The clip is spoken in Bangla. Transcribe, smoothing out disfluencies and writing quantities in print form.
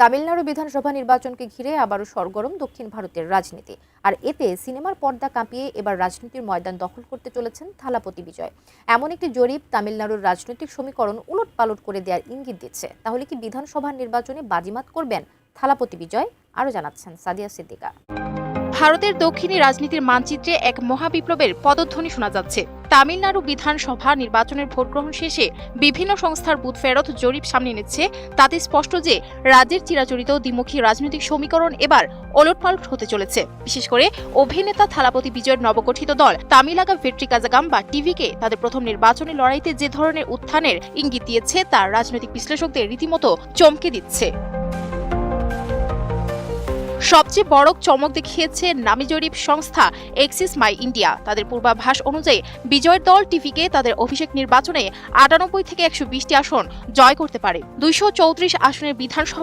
তামিলনাড়ু বিধানসভা নির্বাচনকে ঘিরে আবারও সরগরম দক্ষিণ ভারতের রাজনীতি। আর এতে সিনেমার পর্দা কাঁপিয়ে এবার রাজনীতির ময়দান দখল করতে চলেছেন থালাপতি বিজয়। এমন একটি জরিপ তামিলনাড়ুর রাজনৈতিক সমীকরণ উলটপালট করে দেওয়ার ইঙ্গিত দিচ্ছে। তাহলে কি বিধানসভা নির্বাচনে বাজিমাত করবেন থালাপতি বিজয়? আরও জানাচ্ছেন সাদিয়া সিদ্দিকা। ভারতের দক্ষিণী রাজনীতির মানচিত্রে এক মহাবিপ্লবের পদধ্বনি শোনা যাচ্ছে। তামিলনাড়ু বিধানসভা নির্বাচনের ভোট গ্রহণ শেষে বিভিন্ন সংস্থার বুথ ফেরত জরিপ সামনে এনেছে। তাতে স্পষ্ট যে রাজ্যের চিরাচরিত দ্বিমুখী রাজনৈতিক সমীকরণ এবার ওলটপালট হতে চলেছে। বিশেষ করে অভিনেতা থালাপতি বিজয়ের নবগঠিত দল তামিলাগা ভেট্রি কাজাগাম বা টিভিকে তাদের প্রথম নির্বাচনী লড়াইতে যে ধরনের উত্থানের ইঙ্গিত দিয়েছে তা রাজনৈতিক বিশ্লেষকদের রীতিমতো চমকে দিচ্ছে। সবচেয়ে বড় চমক দেখিয়েছে নামী জরিপ সংস্থা এক্সিস মাই ইন্ডিয়া। তাদের পূর্বাভাস অনুযায়ী বিজয়ের দল টিভিকে তাদের অভিষেক নির্বাচনে ৯৮ থেকে ১২০টি আসন জয় করতে পারে। ২৩৪ আসনের বিধানসভা